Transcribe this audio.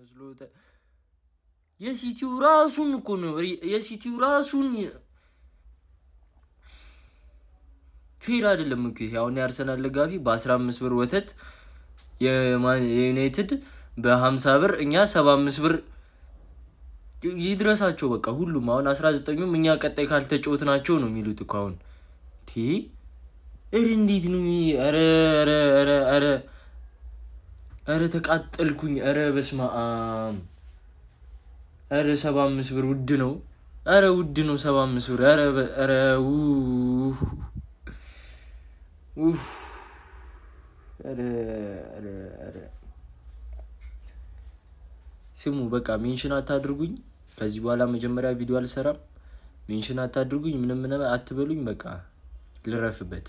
መስሎት የሲቲው ራሱን እኮ ነው የሲቲው ራሱን ፌር አይደለም እኮ ያውና ያርሰናል ለጋፊ በ15 ብር ወተት የዩናይትድ በ50 ብር እኛ 75 ብር ይድረሳቸው በቃ ሁሉም አሁን 19ኙም እኛ ቀጣይ ካልተጫወትናቸው ነው የሚሉት እኮ አሁን እንዴት ነው አረ ተቃጠልኩኝ አረ በስማም አረ 75 ብር ውድ ነው አረ ውድ ነው 75 ብር አረ አረ ስሙ በቃ ሜንሽን አታድርጉኝ ከዚህ በኋላ መጀመሪያ ቪዲዮ አልሰራም ሜንሽን አታድርጉኝ ምንም አትበሉኝ በቃ ልረፍበት